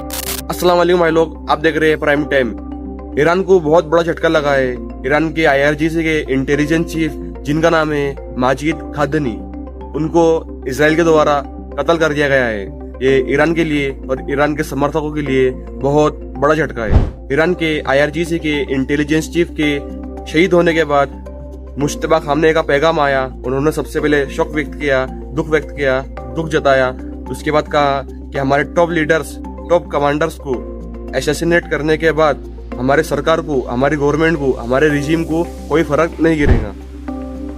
अस्सलाम वालेकुम भाई लोग, आप देख रहे हैं प्राइम टाइम। ईरान को बहुत बड़ा झटका लगा है। ईरान के IRGC के इंटेलिजेंस चीफ जिनका नाम है माजिद खादनी, उनको इसराइल के द्वारा कत्ल कर दिया गया है। ये ईरान के लिए और ईरान के समर्थकों के लिए बहुत बड़ा झटका है। ईरान के IRGC के इंटेलिजेंस चीफ के शहीद होने के बाद मुश्तबा खामने का पैगाम आया। उन्होंने सबसे पहले शोक व्यक्त किया, दुख व्यक्त किया, दुख जताया। उसके बाद कहा कि हमारे टॉप लीडर्स, टॉप कमांडर्स को असैसिनेट करने के बाद हमारे सरकार को, हमारी गवर्नमेंट को, हमारे रिजीम को कोई फर्क नहीं गिरेगा।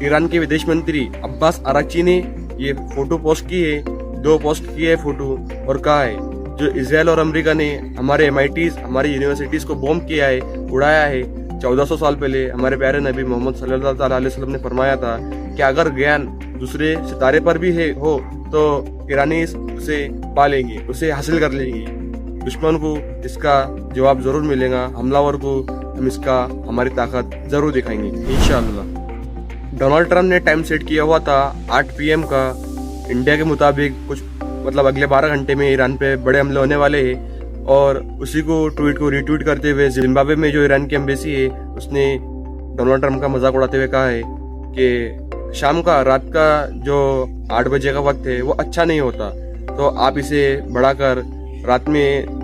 ईरान के विदेश मंत्री अब्बास अराक्ची ने ये फोटो पोस्ट की है, 2 पोस्ट की है फोटो, और कहा है जो इसराइल और अमेरिका ने हमारे MITs, हमारी यूनिवर्सिटीज को बॉम्ब किया है, उड़ाया है 1400 साल पहले हमारे प्यारे नबी मोहम्मद सल्लल्लाहु अलैहि वसल्लम ने फरमाया था कि अगर ज्ञान दूसरे सितारे पर भी है हो तो ईरानी उसे पालेंगे, उसे हासिल कर लेंगे। दुश्मन को इसका जवाब जरूर मिलेगा, हमलावर को हम इसका हमारी ताकत जरूर दिखाएंगे इंशाअल्लाह। डोनाल्ड ट्रंप ने टाइम सेट किया हुआ था 8 PM का। इंडिया के मुताबिक कुछ अगले 12 घंटे में ईरान पे बड़े हमले होने वाले हैं, और उसी को ट्वीट को रिट्वीट करते हुए जिम्बाब्वे में जो ईरान की एम्बेसी है उसने डोनाल्ड ट्रंप का मजाक उड़ाते हुए कहा है कि शाम का, रात का जो 8 बजे का वक्त है वो अच्छा नहीं होता, तो आप इसे बढ़ाकर रात में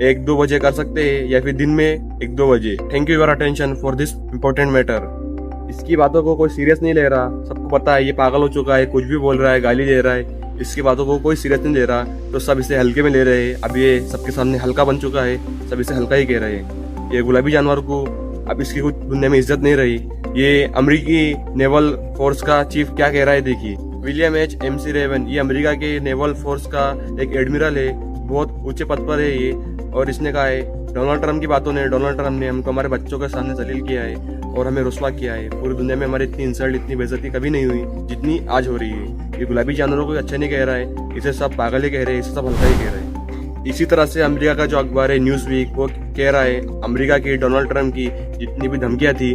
1-2 बजे कर सकते हैं, या फिर दिन में 1-2 बजे। Thank you your attention for this important matter. इसकी बातों को कोई सीरियस नहीं ले रहा, सबको पता है ये पागल हो चुका है, कुछ भी बोल रहा है, गाली दे रहा है, इसकी बातों को कोई सीरियस नहीं ले रहा, तो सब इसे हल्के में ले रहे हैं। अब ये सबके सामने हल्का बन चुका है, सब इसे हल्का ही कह रहे हैं। ये गुलाबी जानवर को अब इसकी कुछ दुनिया में इज्जत नहीं रही। ये अमेरिकी नेवल फोर्स का चीफ क्या कह रहा है देखिए, विलियम MC रेवन, ये अमेरिका के नेवल फोर्स का एक एडमिरल है, बहुत ऊंचे पद पर है ये, और इसने कहा है डोनाल्ड ट्रंप की बातों ने, डोनाल्ड ट्रंप ने हमको हमारे बच्चों के सामने जलील किया है और हमें रुस्वा किया है। पूरी दुनिया में हमारी इतनी इंसल्ट, इतनी बेइज्जती कभी नहीं हुई जितनी आज हो रही है। ये गुलाबी जानवरों को अच्छा नहीं कह रहा है, इसे सब पागल ही कह रहे हैं, इसे सब हल्का ही कह रहे हैं। इसी तरह से अमेरिका का जो अखबार है न्यूज़ वीक, वो कह रहा है अमेरिका की, डोनाल्ड ट्रंप की जितनी भी धमकियां थी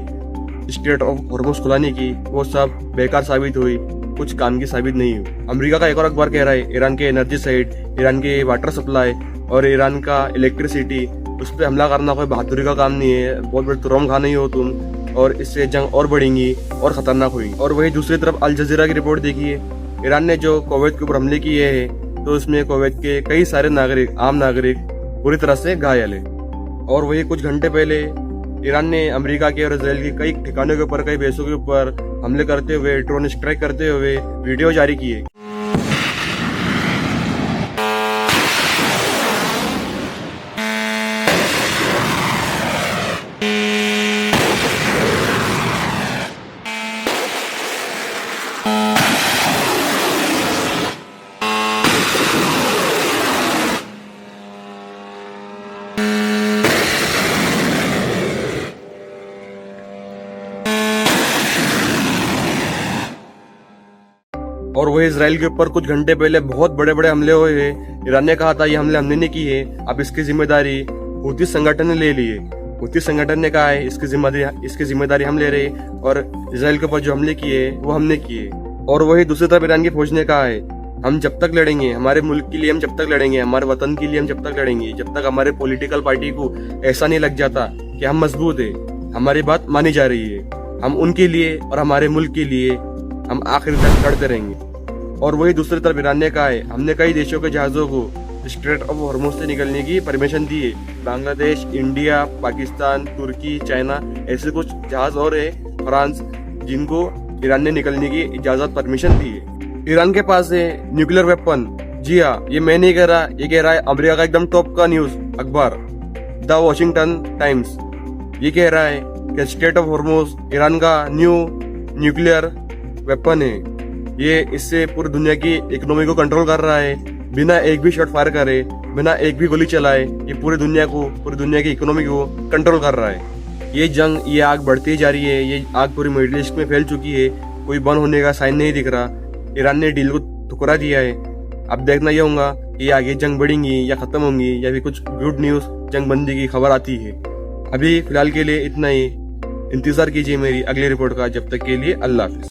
स्ट्रेट ऑफ हॉर्मुज़ खुलाने की, वो सब बेकार साबित हुई, कुछ काम की साबित नहीं हुई। अमेरिका का एक और अखबार कह रहा है ईरान के एनर्जी साइट, ईरान के वाटर सप्लाई और ईरान का इलेक्ट्रिसिटी, उस पर हमला करना कोई बहादुरी का काम नहीं है, बहुत बड़े तुरम खा नहीं हो तुम, और इससे जंग और बढ़ेंगी और खतरनाक हुई। और वही दूसरी तरफ अल जजीरा की रिपोर्ट देखिए, ईरान ने जो कुवैत के ऊपर हमले किए हैं तो उसमें कुवैत के कई सारे नागरिक, आम नागरिक बुरी तरह से घायल है। और वही कुछ घंटे पहले ईरान ने अमेरिका के और इसराइल के कई ठिकानों के ऊपर, कई बेसों के ऊपर हमले करते हुए, ड्रोन स्ट्राइक करते हुए वीडियो जारी किए। और वही इसराइल के ऊपर कुछ घंटे पहले बहुत बड़े बड़े हमले हुए हैं। ईरान ने कहा था ये हमले हमने नहीं किए, अब इसकी जिम्मेदारी हूती संगठन ने ले ली है। हूती संगठन ने कहा है इसकी जिम्मेदारी हम ले रहे हैं, और इसराइल के ऊपर जो हमले किए वो हमने किए। और वही दूसरी तरफ ईरान की फौज ने कहा है हम जब तक लड़ेंगे, हमारे मुल्क के लिए हम जब तक लड़ेंगे, हमारे वतन के लिए हम जब तक लड़ेंगे, जब तक हमारे पॉलिटिकल पार्टी को ऐसा नहीं लग जाता कि हम मजबूत है, हमारी बात मानी जा रही है, हम उनके लिए और हमारे मुल्क के लिए हम आखिर तक लड़ते रहेंगे। और वही दूसरी तरफ ईरान ने कहा है हमने कई देशों के जहाजों को स्ट्रेट ऑफ हॉर्मुज़ से निकलने की परमिशन दी है। बांग्लादेश, इंडिया, पाकिस्तान, तुर्की, चाइना, ऐसे कुछ जहाज और है, फ्रांस, जिनको ईरान ने निकलने की इजाजत, परमिशन दी है। ईरान के पास है न्यूक्लियर वेपन। जी हाँ, ये मैं नहीं कह रहा, ये कह रहा है अमेरिका का एकदम टॉप का न्यूज अखबार द वॉशिंगटन टाइम्स। ये कह रहा है कि स्ट्रेट ऑफ हॉर्मुज़ ईरान का न्यूक्लियर वेपन है। ये इससे पूरी दुनिया की इकोनॉमी को कंट्रोल कर रहा है, बिना एक भी शॉट फायर करे, बिना एक भी गोली चलाए, ये पूरी दुनिया की इकोनॉमी को कंट्रोल कर रहा है। ये जंग, ये आग बढ़ती जा रही है, ये आग पूरी मिडिल ईस्ट में फैल चुकी है, कोई बंद होने का साइन नहीं दिख रहा। ईरान ने डील को ठुकरा दिया है। अब देखना यह होगा कि आगे जंग बढ़ेंगी या खत्म होंगी, या फिर कुछ गुड न्यूज जंग बंदी की खबर आती है। अभी फिलहाल के लिए इतना ही, इंतजार कीजिए मेरी अगली रिपोर्ट का। जब तक के लिए अल्लाह हाफिज।